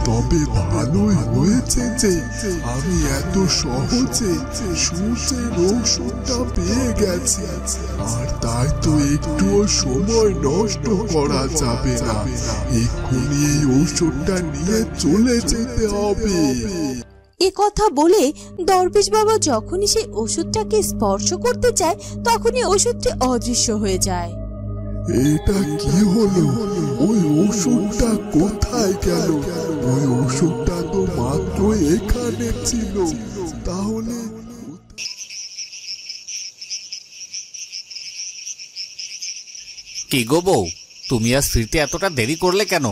তবে ভালোই হয়েছে যে আমি এত সহজে সূর্যের ওষুধটা পেয়ে গেছি। আর তাই তো একটুও সময় নষ্ট করা যাবে না, এক্ষুনি এই ওষুধটা নিয়ে চলে যেতে হবে। এ কথা বলে দরবেশ বাবা যখনই সেই ওষুধটাকে স্পর্শ করতে চায় তখনই ওষুধটি অদৃশ্য হয়ে যায়। এটা কি হলো? ওই ওষুধটা কোথায় গেল? ওই ওষুধটা তো মাত্র এখানে ছিল, তাহলে কি গো বউ, তুমি আজ ফিরতে এতটা দেরি করলে কেন?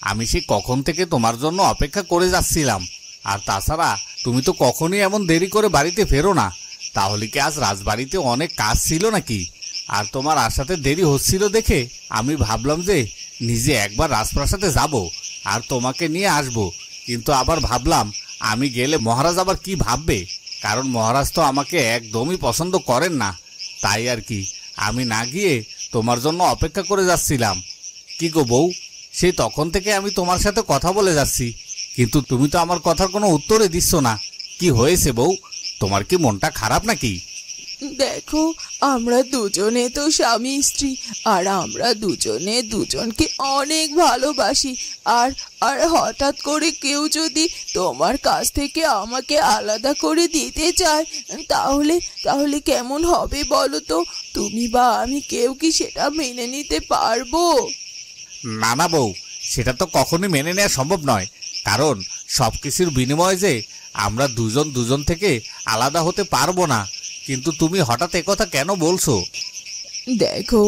আমি সেই কখন থেকে তোমার জন্য অপেক্ষা করে যাচ্ছিলাম। আর তাছাড়া তুমি তো কখনোই এমন দেরি করে বাড়িতে ফেরো না। তাহলে কি আজ রাজবাড়িতে অনেক কাজ ছিল নাকি? আর তোমার আসাতে দেরি হচ্ছিল দেখে আমি ভাবলাম যে নিজে একবার রাজপ্রাসাদে যাব আর তোমাকে নিয়ে আসব। কিন্তু আবার ভাবলাম আমি গেলে মহারাজ আবার কি ভাববে, কারণ মহারাজ তো আমাকে একদমই পছন্দ করেন না। তাই আর কি আমি না গিয়ে তোমার জন্য অপেক্ষা করে যাচ্ছিলাম। কি গো বউ, সেই তখন থেকে আমি তোমার সাথে কথা বলে যাচ্ছি, কিন্তু তুমি তো আমার কথার কোনো উত্তরই দিচ্ছ না। কি হয়েছে বউ, তোমার কি মনটা খারাপ নাকি? দেখো, আমরা দুজনে তো স্বামী স্ত্রী, আর আমরা দুজনে দুজনকে অনেক ভালোবাসি। আর আর হঠাৎ করে কেউ যদি তোমার কাছ থেকে আমাকে আলাদা করে দিতে চায় তাহলে তাহলে কেমন হবে বলো তো? তুমি বা আমি কেউ কি সেটা মেনে নিতে পারবো? না না বউ, সেটা তো কখনোই মেনে নেওয়া সম্ভব নয়, কারণ সব কিছুর বিনিময়ে যে আমরা দুজন দুজন থেকে আলাদা হতে পারবো না। কিন্তু তুমি হঠাৎ একথা কেন বলছো? দেখো,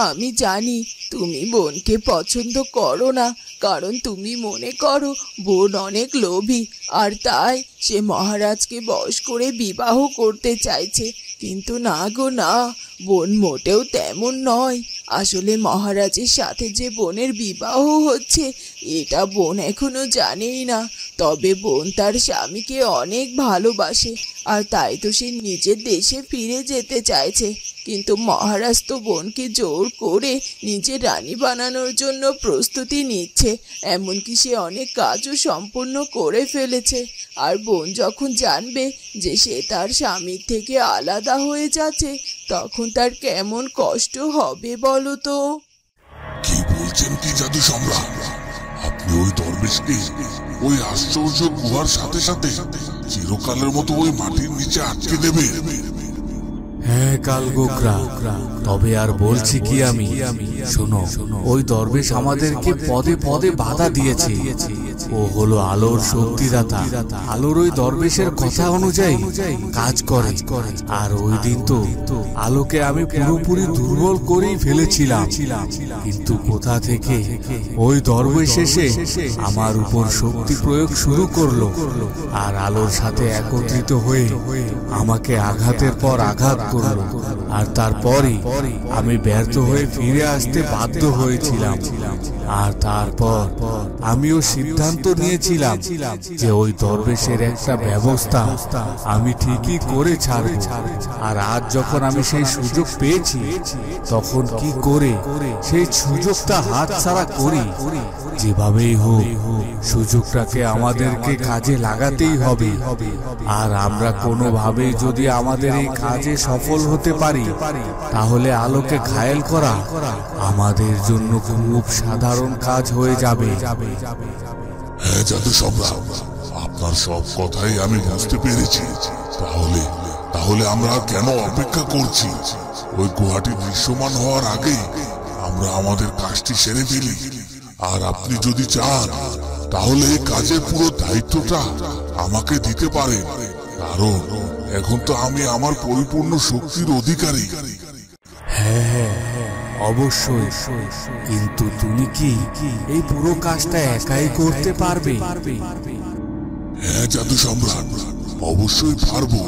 আমি জানি তুমি বোনকে পছন্দ করো না, কারণ তুমি মনে করো বোন অনেক লোভী, আর তাই সে মহারাজকে বশ করে বিবাহ করতে চাইছে। কিন্তু না গো না, বোন মোটেও তেমন নয়। আসলে মহারাজের সাথে যে বোনের বিবাহ হচ্ছে এটা বোন এখনো জানেই না। তবে বোন তার স্বামীকে অনেক ভালোবাসে, আর তাই তো সে নিজের দেশে ফিরে যেতে চাইছে। কিন্তু মহারাজ তো বোনকে জোর করে নিজের রানী বানানোর জন্য প্রস্তুতি নিচ্ছে, এমনকি সে অনেক কাজও সম্পূর্ণ করে ফেলেছে। আর বোন যখন জানবে যে সে তার স্বামীর থেকে আলাদা হয়ে যাচ্ছে তখন তার কেমন কষ্ট হবে বলো তো? কি বলছেন কি জাদু সম্রাট? আপনি ওই দরবেশকে ওই আশ্চর্য গুহার সাথে সাথে চিরকালের মতো ওই মাটির নিচে আটকে দেবে? হ্যাঁ কালগোকরা, তবে আর বলছি কি আমি, শোনো, ওই দরবেশ আমাদেরকে পদে পদে বাধা দিয়েছে। ও হলো আলোর শক্তিদাতা। আলোর ওই দরবেশের কথা অনুযায়ী কাজ করে। আর ওই দিন তো আলোকে আমি পুরোপুরি দুর্বল করেই ফেলেছিলাম, কিন্তু কোথা থেকে ওই দরবেশ এসে আমার উপর শক্তি প্রয়োগ শুরু করলো, আর আলোর সাথে একত্রিত হয়ে আমাকে আঘাতের পর আঘাত করলো। আর তারপরই আমি ব্যর্থ হয়ে ফিরে আসতে বাধ্য হয়েছিলাম। আর তারপর আমিও সিদ্ধান্ত নিয়েছিলাম যে ওই দরবেশের একটা ব্যবস্থা আমি ঠিকই করে ছাড়ব। আর আজ যখন আমি সেই সুযোগ পেয়েছি তখন কি করে সেই সুযোগটা হাতছাড়া করি? যেভাবেই হোক সুযোগটাকে আমাদেরকে কাজে লাগাতেই হবে। আর আমরা কোনোভাবে যদি আমাদের এই কাজে সফল হতে পারি তাহলে আলোকে ঘায়েল করা আমাদের জন্য খুব সাধারণ কাজ হয়ে যাবে। হ্যাঁ জাদু সম্রাট, আপনার সব কথাই আমি বুঝতে পেরেছি। তাহলে আমরা কেন অপেক্ষা করছি? ওই গুহাটি দৃশ্যমান হওয়ার আগে আমরা আমাদের কাজটি সেরে ফেলি। আর আপনি যদি চান তাহলে এই কাজের পুরো দায়িত্বটা আমাকে দিতে পারেন, কারণ এখন তো আমি আমার পরিপূর্ণ শক্তির অধিকারী। হ্যাঁ হ্যাঁ অবশ্যই, কিন্তু তুমি কি এই পুরো কাজটা একাই করতে পারবে? হ্যাঁ জাদু সম্রাট, অবশ্যই পারবো।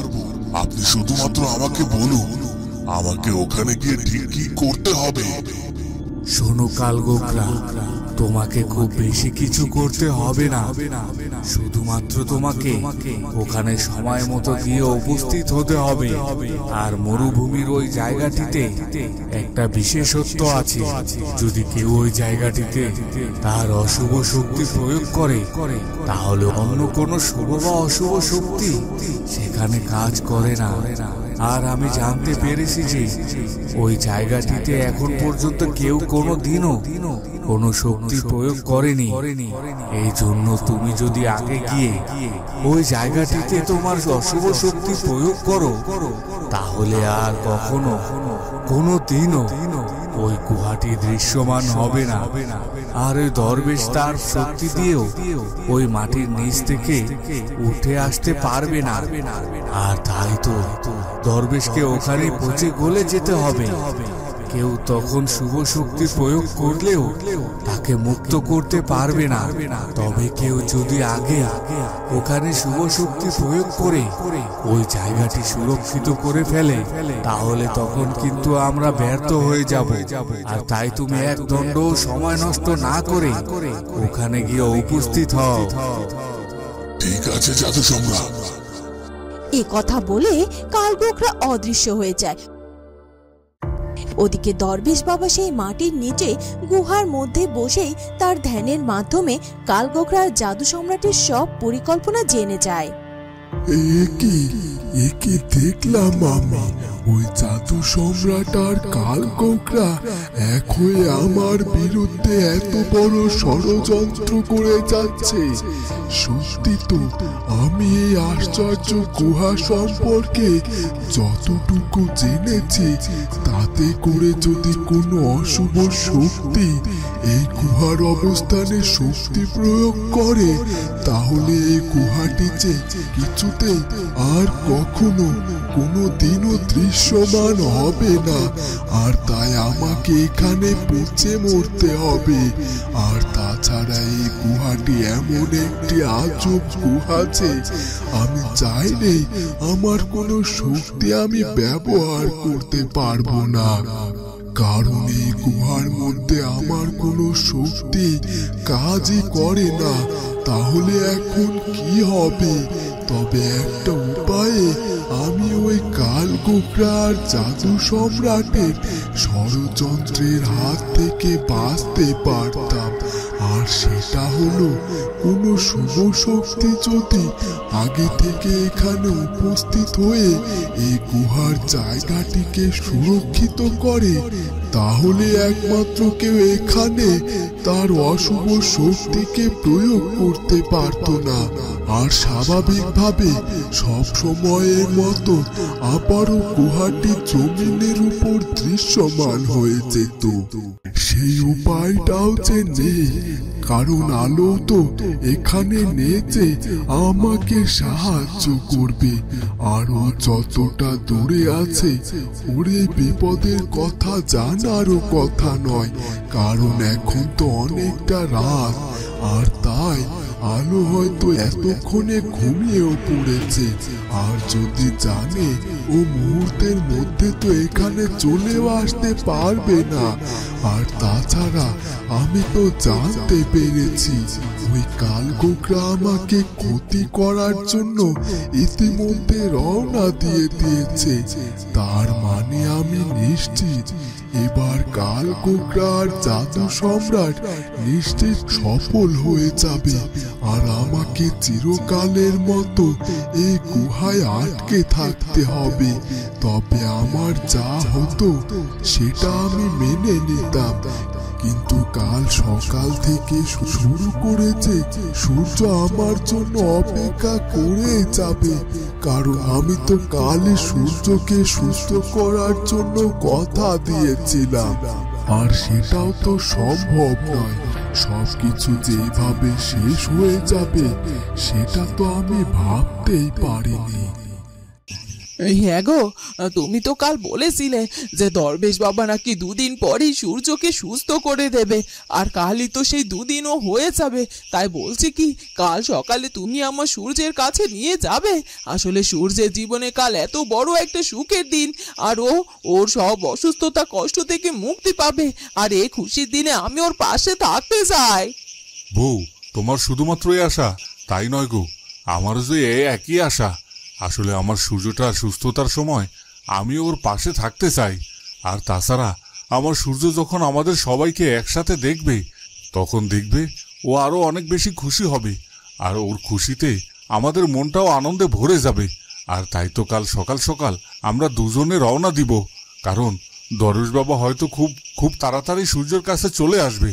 আপনি শুধুমাত্র আমাকে বলুন আমাকে ওখানে গিয়ে ঠিক কি করতে হবে। শোনো কালগোকরা, তোমাকে খুব বেশি কিছু করতে হবে না, শুধুমাত্র তোমাকে ওখানে সময় মতো গিয়ে উপস্থিত হতে হবে। আর মরুভূমির ওই জায়গাটিতে একটা বিশেষত্ব আছে, যদি কেউ ওই জায়গাটিতে তার অশুভ শক্তি প্রয়োগ করে তাহলে অন্য কোনো শুভ বা অশুভ শক্তি সেখানে কাজ করে না। আর আমি জানতে পেরেছি যে ওই জায়গাটিতে এখন পর্যন্ত কেউ কোনো দিনও কোনো শক্তি প্রয়োগ করেনি। এই জন্য তুমি যদি আগে গিয়ে ওই জায়গাটিতে তোমার অশুভ শক্তি প্রয়োগ করো তাহলে আর কখনো কোনো দিনও ওই গুহাটি দৃশ্যমান হবে না। আর ওই দরবেশ তার শক্তি দিয়েও ওই মাটির নিচ থেকে উঠে আসতে পারবে না। আর তাই তো দরবেশকে ওখানে পচে গলে যেতে হবে। কেউ তখন শুভ শক্তি প্রয়োগ করলেও তাকে মুক্ত করতে পারবে না। তবে কেউ যদি আগে ওখানে শুভ শক্তি প্রয়োগ করে ওই জায়গাটি সুরক্ষিত করে ফেলে তাহলে তখন কিন্তু আমরা ব্যর্থ হয়ে যাব। আর তাই তুমি এক দণ্ড সময় নষ্ট না করে ওখানে গিয়ে উপস্থিত হও। ঠিক আছে জাদু সম্রাট। এ কথা বলে কালগোখরা অদৃশ্য হয়ে যায়। ওদিকে দরবেশ বাবা সেই মাটির নিচে গুহার মধ্যে বসেই তার ধ্যানের মাধ্যমে কালগোখরার জাদু সম্রাটের সব পরিকল্পনা জেনে যায়। একে দেখলাম আমি, ওই জাদু সম্রাট আর কালগোখরা এক হয়ে আমার বিরুদ্ধে এত বড় ষড়যন্ত্র করে যাচ্ছে। সত্যি তো আমি এই আশ্চর্য গুহা সম্পর্কে যতটুকু জেনেছি তাতে করে যদি কোনো অশুভ শক্তি এই গুহার অবস্থানে শক্তি প্রয়োগ করে তাহলে এই গুহাটি যে কিছুতেই আর কখনো কোনো দিনও দৃশ্যমান হবে না। আর তাই আমাকে এখানে পচে মরতে হবে। আর তাছাড়া এই গুহাটি এমন একটি আজব গুহা যে আমি চাইলেই আমার কোনো শক্তি আমি ব্যবহার করতে পারবো না, কারণ এই গুহার মধ্যে আমার কোনো শক্তি কাজই করে না। তাহলে এখন কি হবে? তবে একটা উপায়ে আমি ওই কালগোখরা আর জাদু সম্রাটের ষড়যন্ত্রের হাত থেকে বাঁচতে পারতাম। আর সেটা হলো কোনো শুভ শক্তি যদি আগে থেকে এখানে উপস্থিত হয়ে এই গুহার জায়গাটিকে সুরক্ষিত করে তাহলে একমাত্র কেউ এখানে তার অশুভ শক্তিকে প্রয়োগ করতে পারত না। আর স্বাভাবিকভাবে সব সময়ের মতো আবারও গুহাটি জমিনের উপর দৃশ্যমান হয়ে যেত। সেই উপায়টাও যে নেই, কারণ আলো তো এখানে নেই যে আমাকে সাহায্য করবে। আরো যতটা দূরে আছে ওরে বিপদের কথা জানারও কথা নয়, কারণ এখন তো অনেকটা রাত। আর তাই আলো হয়তো এতক্ষণে ঘুমিয়েও পড়েছে। আর যদি জানে ও মুহূর্তের মধ্যে তো এখানে চলেও আসতে পারবে না। আর তাছাড়া আমি তো জানতে পেরেছি ওই কালগোখরা আমাকে ক্ষতি করার জন্য ইতিমধ্যে রওনা দিয়ে দিয়েছে। তার মানে আমি নিশ্চিত এবার কালগোখরা আর জাদু সম্রাট নিশ্চিত সফল হয়ে যাবে। আর আমাকে চিরকালের মতো এই গুহায় আটকে থাকতে হবে। তবে আমার যা হতো সেটা আমি মেনে নিতাম, কিন্তু কাল সকাল থেকে শুরু করেছে সূর্য আমার জন্য অপেক্ষা করে যাবে। কারণ আমি তো কালই সূর্যকে সুস্থ করার জন্য কথা দিয়েছিলাম। আর সেটাও তো সম্ভব নয়। সবকিছু যেভাবে শেষ হয়ে যাবে সেটা তো আমি ভাবতেই পারিনি। হ্যাঁ গো, তুমি তো কাল বলেছিলে যে দরবেশ বাবা নাকি 2 দিন পরই সূর্যকে সুস্থ করে দেবে, আর কালই তো সেই 2 দিনও হয়ে যাবে। তাই বলছি কি, কাল সকালে তুমি আমার সূর্যের কাছে নিয়ে যাবে। আসলে সূর্যের জীবনে কাল এত বড় একটা সুখের দিন, আর ওর সব অসুস্থতা কষ্ট থেকে মুক্তি পাবে, আর এই খুশির দিনে আমি ওর পাশে থাকতে চাই। বউ, তোমার শুধুমাত্র এই আশা? তাই নয় গো, আমারও যে একই আশা। আসলে আমার সূর্যটার সুস্থতার সময় আমি ওর পাশে থাকতে চাই। আর তাছাড়া আমার সূর্য যখন আমাদের সবাইকে একসাথে দেখবে, তখন দেখবে ও আরো অনেক বেশি খুশি হবে, আর ওর খুশিতে আমাদের মনটাও আনন্দে ভরে যাবে। আর তাই তো কাল সকাল সকাল আমরা দুজনে রওনা দিব, কারণ দরবেশ বাবা হয়তো খুব খুব তাড়াতাড়ি সূর্যের কাছে চলে আসবে।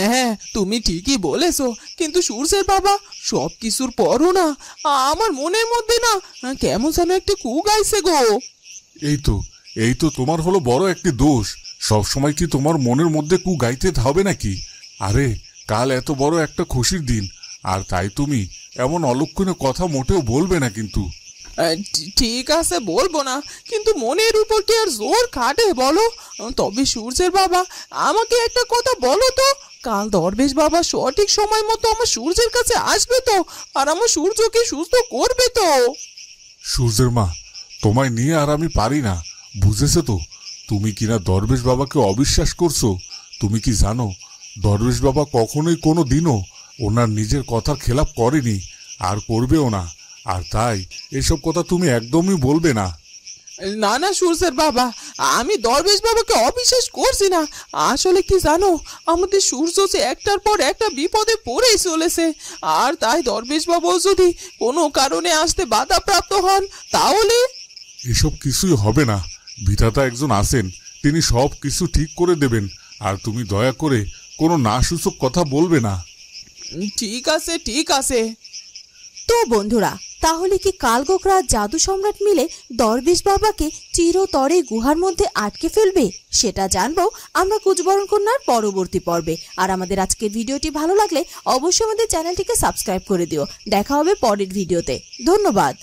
হ্যাঁ, তুমি ঠিকই বলেছো, কিন্তু সূর্যের বাবা সব কিছুর পরও না আমার মনের মধ্যে না কেমন যেন একটা কু গাইছে গো। এই তো তোমার হলো বড় একটি দোষ। সব সময় কি তোমার মনের মধ্যে কু গাইতে হবে নাকি? আরে কাল এত বড় একটা খুশির দিন, আর তাই তুমি এমন অলক্ষণে কথা মোটেও বলবে না কিন্তু। ঠিক আছে, বলবো না, কিন্তু মনের উপর কি আর জোর খাটে বলো? তবে সূর্যের বাবা, আমাকে একটা কথা বলো তো, কাল দরবেশ বাবা সঠিক সময় মতো আমার সূর্যের কাছে আসবে তো, আর আমার সূর্যকে সুস্থ করবে তো? সূর্যের মা, তোমায় নিয়ে আর আমি পারি না, বুঝেছো তো? তুমি কিনা দরবেশ বাবাকে অবিশ্বাস করছো। তুমি কি জানো, দরবেশ বাবা কখনোই কোনো দিনও ওনার নিজের কথার খেলাপ করেনি, আর করবেও না। আর তাই এসব কথা তুমি একদমই বলবে না। না না সূর্যের বাবা, আমি দরবেশ বাবাকে অবিশ্বাস করছি না। আসলে কি জানো, আমাদের সূর্য যে একটার পর একটা বিপদে পড়েই চলেছে, আর তাই দরবেশ বাবাও যদি কোনো কারণে আসতে বাধাপ্রাপ্ত হন, তাহলে এসব কিছুই হবে না। বিধাতা একজন আছেন, তিনি সব কিছু ঠিক করে দেবেন। আর তুমি দয়া করে কোনো নাসূচক কথা বলবে না। ঠিক আছে, ঠিক আছে। তো বন্ধুরা, তাহলে কি কালগোখরা জাদু সম্রাট মিলে দরবেশ বাবাকে চিরতরে গুহার মধ্যে আটকে ফেলবে? সেটা জানবো আমরা কুচবরণ কন্যার পরবর্তী পর্বে। আর আমাদের আজকের ভিডিওটি ভালো লাগলে অবশ্যই আমাদের চ্যানেলটিকে সাবস্ক্রাইব করে দিও। দেখা হবে পরের ভিডিওতে। ধন্যবাদ।